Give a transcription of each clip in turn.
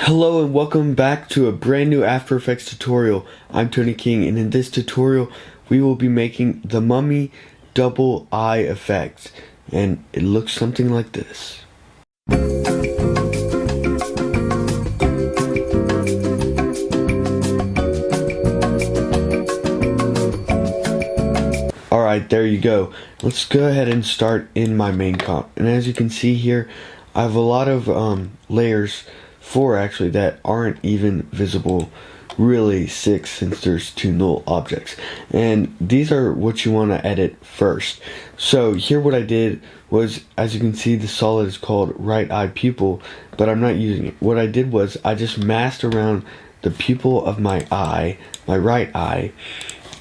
Hello and welcome back to a brand new After Effects tutorial. I'm Tony King, and in this tutorial we will be making the mummy double eye effect, and it looks something like this. Alright, there you go. Let's go ahead and start in my main comp. And as you can see here, I have a lot of layers, 4 actually, that aren't even visible. Really 6, since there's 2 null objects. And these are what you want to edit first. So here what I did was, as you can see, the solid is called right eye pupil, but I'm not using it. What I did was I just masked around the pupil of my eye, my right eye,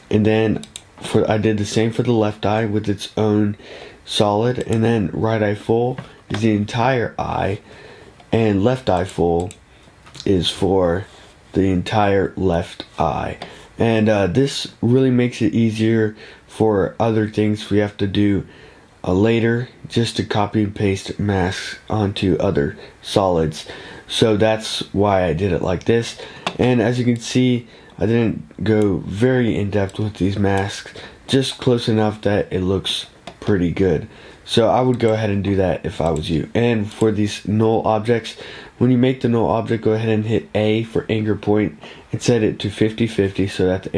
and then I did the same for the left eye with its own solid, and then right eye full is the entire eye, and left eye full is for the entire left eye. And this really makes it easier for other things we have to do later, just to copy and paste masks onto other solids. So that's why I did it like this. And as you can see, I didn't go very in depth with these masks, just close enough that it looks pretty good. So I would go ahead and do that if I was you. And for these null objects, when you make the null object, go ahead and hit A for anchor point and set it to 50-50 so that the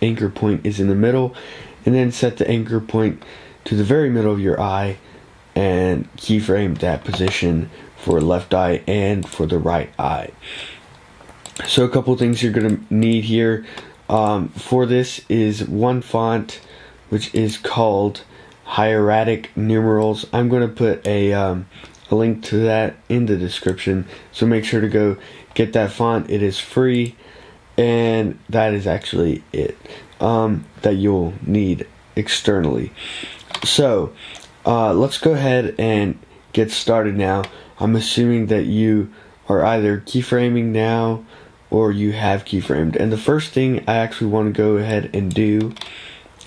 anchor point is in the middle, and then set the anchor point to the very middle of your eye and keyframe that position for left eye and for the right eye. So a couple things you're going to need here for this is one font, which is called Hieratic Numerals. I'm going to put a link to that in the description, so make sure to go get that font. It is free, and that is actually it that you'll need externally. So let's go ahead and get started now. I'm assuming that you are either keyframing now or you have keyframed, and the first thing I actually want to go ahead and do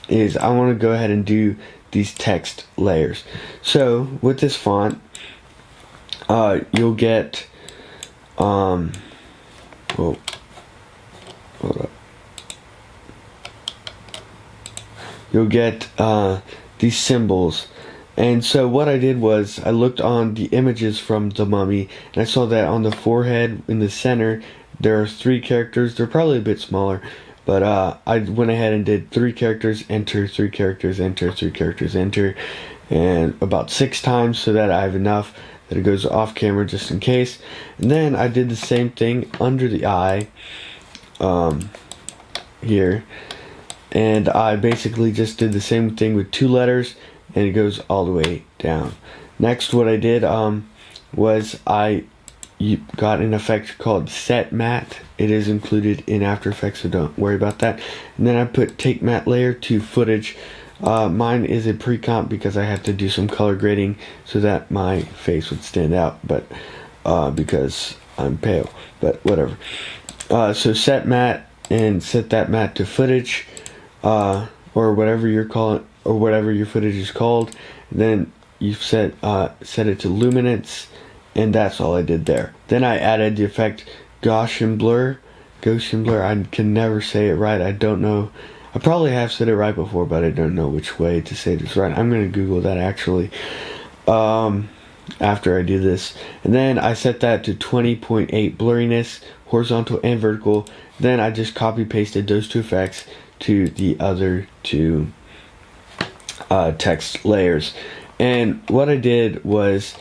is I want to go ahead and do these text layers. So with this font, you'll get hold up. You'll get these symbols. And so what I did was I looked on the images from the mummy, and I saw that on the forehead in the center there are 3 characters. They're probably a bit smaller, but I went ahead and did 3 characters, enter, 3 characters, enter, 3 characters, enter, and about 6 times, so that I have enough that it goes off camera just in case. And then I did the same thing under the eye here, and I basically just did the same thing with 2 letters, and it goes all the way down. Next, what I did was I got an effect called Set Matte. It is included in After Effects, so don't worry about that. And then I put Take Matte Layer to Footage. Mine is a pre-comp because I had to do some color grading so that my face would stand out, but because I'm pale, but whatever. So Set Matte and set that matte to Footage, or whatever you're calling, or whatever your footage is called. And then you set it to Luminance, and that's all I did there. Then I added the effect Gaussian Blur. I can never say it right. I don't know. I probably have said it right before, but I don't know which way to say this right. I'm going to Google that actually after I do this. And then I set that to 20.8 blurriness, horizontal and vertical. Then I just copy pasted those 2 effects to the other 2 text layers. And what I did was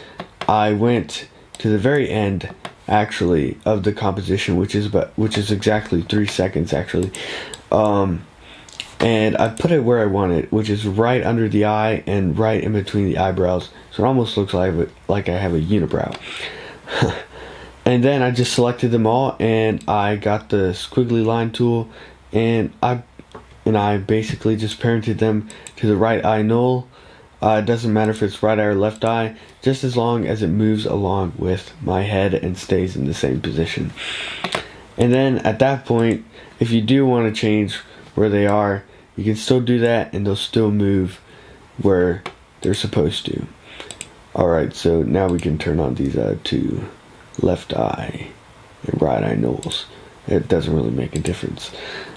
I went to the very end actually of the composition, which is exactly 3 seconds actually, and I put it where I want it, which is right under the eye and right in between the eyebrows, so it almost looks like I have a unibrow. And then I just selected them all, and I got the squiggly line tool, and I basically just parented them to the right eye null. It doesn't matter if it's right eye or left eye, just as long as it moves along with my head and stays in the same position. And then at that point, if you do want to change where they are, you can still do that, and they'll still move where they're supposed to. Alright, so now we can turn on these 2 left eye and right eye nulls. It doesn't really make a difference.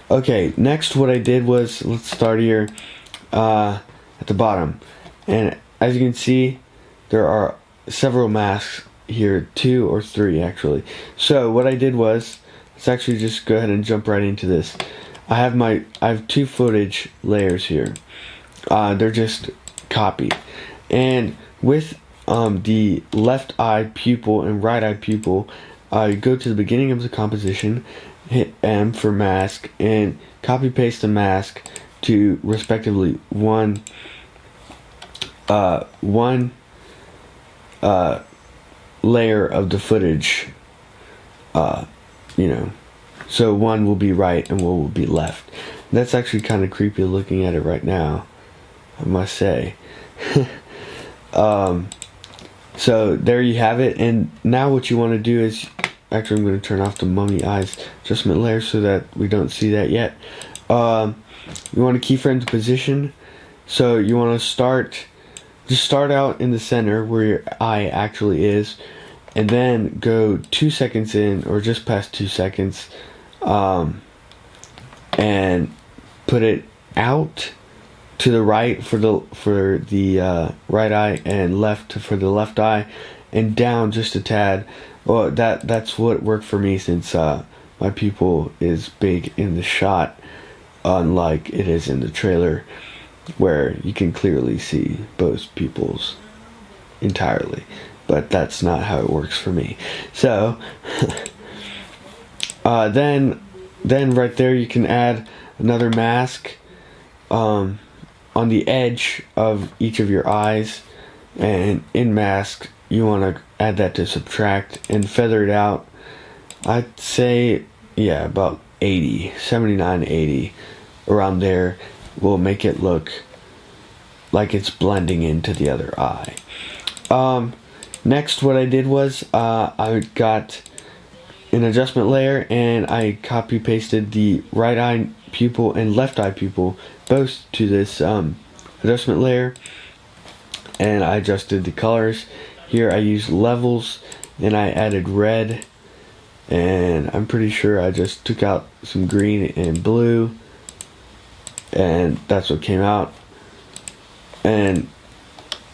Okay, next what I did was, let's start here at the bottom. And as you can see, there are several masks here, 2 or 3 actually. So what I did was, let's actually just go ahead and jump right into this. I have 2 footage layers here. They're just copied. And with the left eye pupil and right eye pupil, you go to the beginning of the composition, hit M for mask, and copy paste the mask to respectively one layer of the footage. So one will be right and one will be left. That's actually kind of creepy looking at it right now, I must say. So there you have it. And now what you want to do is, actually I'm going to turn off the mummy eyes adjustment layer so that we don't see that yet. You want to keyframe the position. So you want to just start out in the center where your eye actually is, and then go 2 seconds in, or just past 2 seconds, and put it out to the right for the right eye, and left for the left eye, and down just a tad. Well, that's what worked for me, since my pupil is big in the shot, unlike it is in the trailer, where you can clearly see both pupils entirely. But that's not how it works for me. So then right there you can add another mask on the edge of each of your eyes, and in mask you want to add that to subtract and feather it out. I'd say, yeah, about 80, 79, 80, around there will make it look like it's blending into the other eye. Next what I did was, I got an adjustment layer, and I copy pasted the right eye pupil and left eye pupil both to this adjustment layer, and I adjusted the colors. Here I used levels, and I added red, and I'm pretty sure I just took out some green and blue, and that's what came out. And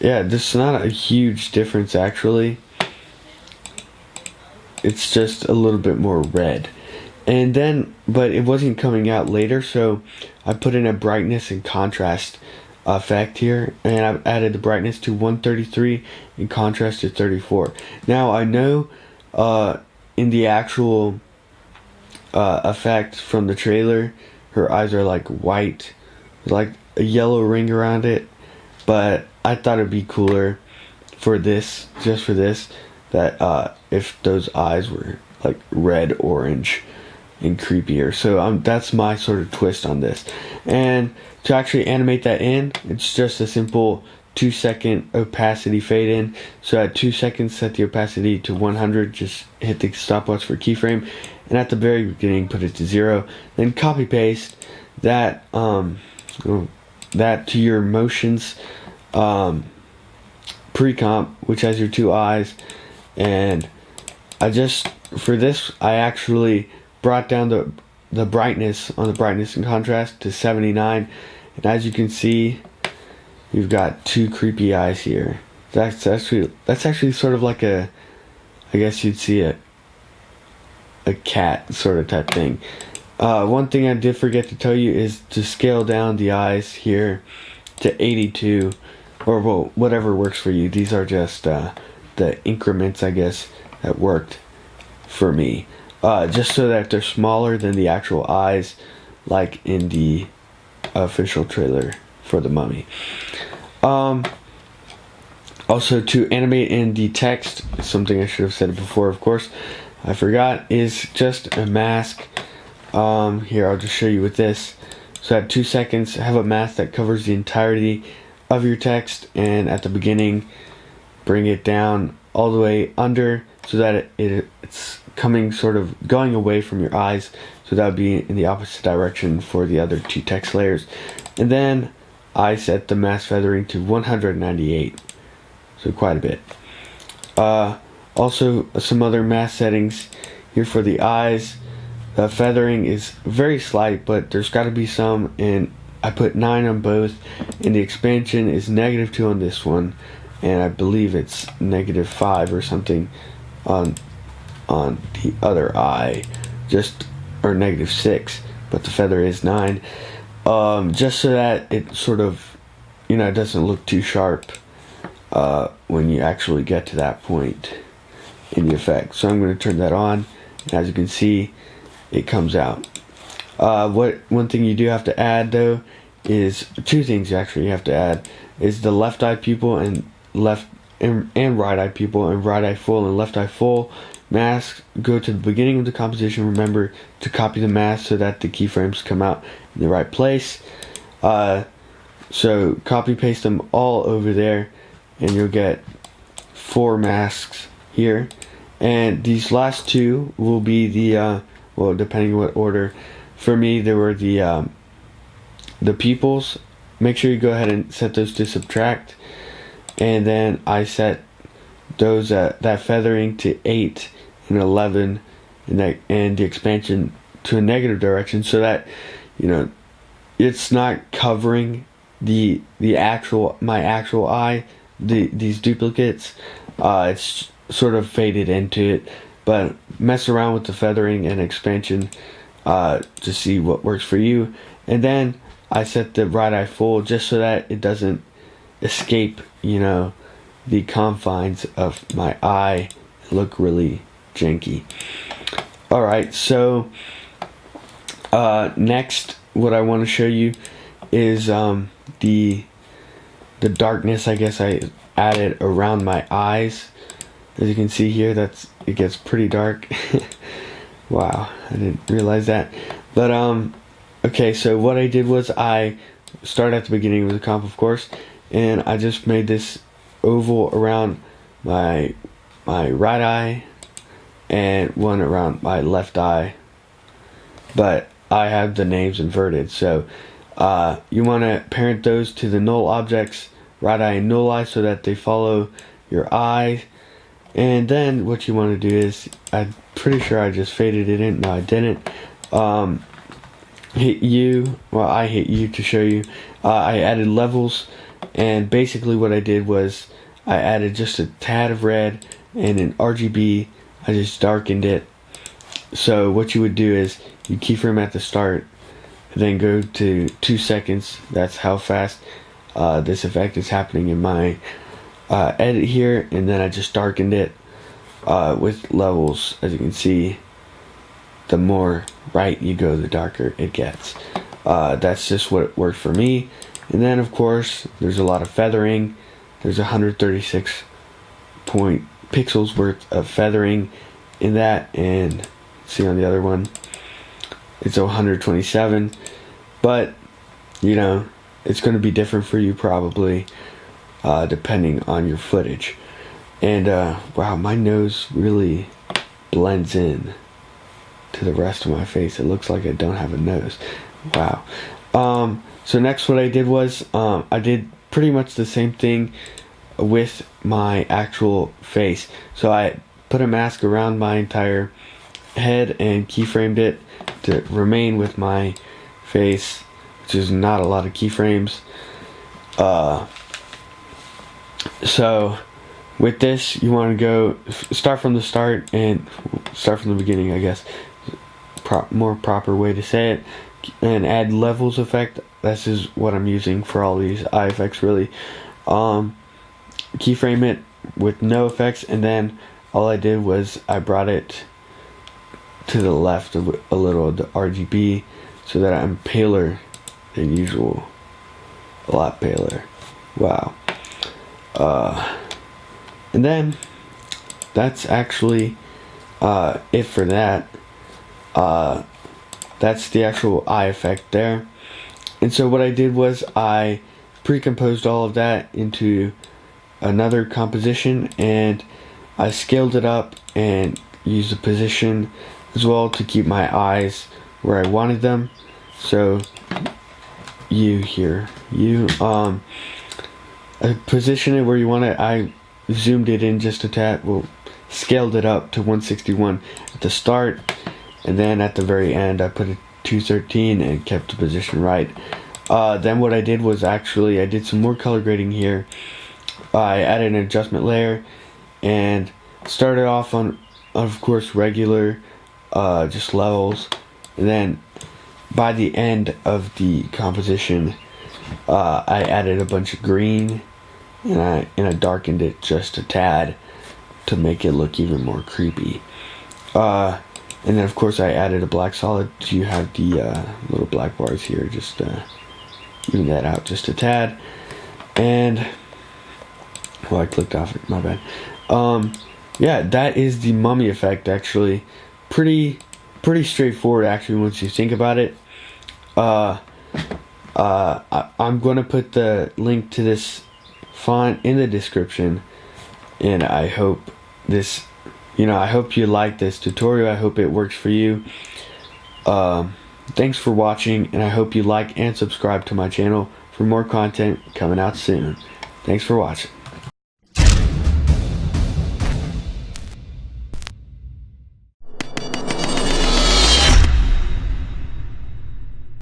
yeah, this is not a huge difference actually. It's just a little bit more red. And then, but it wasn't coming out later, so I put in a brightness and contrast effect here, and I've added the brightness to 133 and contrast to 34. Now I know in the actual effect from the trailer, her eyes are like white, like a yellow ring around it, but I thought it'd be cooler for this, just for this, that if those eyes were like red, orange, and creepier. So that's my sort of twist on this. And to actually animate that in, it's just a simple 2-second opacity fade in. So at 2 seconds, set the opacity to 100, just hit the stopwatch for keyframe, and at the very beginning put it to 0. Then copy paste that that to your motions pre-comp, which has your 2 eyes. And for this I actually brought down the brightness on the brightness and contrast to 79, and as you can see, you've got 2 creepy eyes here. That's actually sort of like I guess you'd see a cat sort of type thing. One thing I did forget to tell you is to scale down the eyes here to 82, or well, whatever works for you. These are just the increments, I guess, that worked for me, just so that they're smaller than the actual eyes, like in the official trailer for The Mummy. Also, to animate in the text, something I should have said before, of course, I forgot, is just a mask. Here, I'll just show you with this. So at 2 seconds, have a mask that covers the entirety of your text, and at the beginning, bring it down all the way under, so that it's coming, sort of going away from your eyes, so that would be in the opposite direction for the other 2 text layers. And then I set the mask feathering to 198, so quite a bit. Also, some other mask settings here for the eyes. The feathering is very slight, but there's got to be some, and I put 9 on both, and the expansion is -2 on this one, and I believe it's -5 or something on the other eye, or -6, but the feather is 9, just so that it sort of, it doesn't look too sharp when you actually get to that point in the effect. So I'm going to turn that on, and as you can see, it comes out. One thing you do have to add, though, is 2 things actually you have to add, is the left eye pupil and right eye pupil, and right eye full and left eye full masks go to the beginning of the composition. Remember to copy the mask so that the keyframes come out in the right place. So copy paste them all over there, and you'll get 4 masks here, and these last 2 will be the well, depending on what order. For me, there were the pupils. Make sure you go ahead and set those to subtract, and then I set those that feathering to 8 and 11, and the expansion to a negative direction, so that it's not covering my actual eye. These duplicates, it's sort of faded into it. But mess around with the feathering and expansion to see what works for you. And then I set the right eye full just so that it doesn't escape, the confines of my eye and look really janky. Alright, so next what I want to show you is the darkness, I guess, I added around my eyes. As you can see here, it gets pretty dark. Wow, I didn't realize that. But okay, so what I did was I started at the beginning of the comp, of course, and I just made this oval around my right eye and one around my left eye. But I have the names inverted, so you want to parent those to the null objects, right eye and null eye, so that they follow your eye. And then what you want to do is, I'm pretty sure I just faded it in. No, I didn't. Hit U. Well, I hit U to show you. I added levels, and basically what I did was I added just a tad of red, and in RGB I just darkened it. So what you would do is you keyframe at the start, then go to 2 seconds. That's how fast this effect is happening in my edit here, and then I just darkened it with levels. As you can see, the more right you go, the darker it gets. That's just what worked for me. And then of course there's a lot of feathering. There's 136 pixels worth of feathering in that, and see on the other one it's 127, but it's going to be different for you probably, depending on your footage. And wow, my nose really blends in to the rest of my face. It looks like I don't have a nose. Wow. So next what I did was I did pretty much the same thing with my actual face. So I put a mask around my entire head and keyframed it to remain with my face, which is not a lot of keyframes. So with this, you want to start from the start and start from the beginning, I guess. More proper way to say it. And add levels effect. This is what I'm using for all these eye effects, really. Keyframe it with no effects, and then all I did was I brought it to the left of a little of the RGB so that I'm paler than usual. A lot paler. Wow. And then that's actually it for that. That's the actual eye effect there. And so what I did was I pre-composed all of that into another composition, and I scaled it up and used the position as well to keep my eyes where I wanted them. So I position it where you want it. I zoomed it in just a tad. Well, scaled it up to 161 at the start, and then at the very end I put it 213 and kept the position right. Then what I did was actually I did some more color grading here. I added an adjustment layer and started off on, of course, regular just levels, and then by the end of the composition I added a bunch of green, and I darkened it just a tad to make it look even more creepy. And then of course I added a black solid to have the little black bars here, just even that out just a tad. And well, I clicked off it, my bad. Yeah, that is the mummy effect. Actually pretty straightforward actually once you think about it. I'm gonna put the link to this font in the description, and I hope this, I hope you like this tutorial. I hope it works for you. Thanks for watching, and I hope you like and subscribe to my channel for more content coming out soon. Thanks for watching.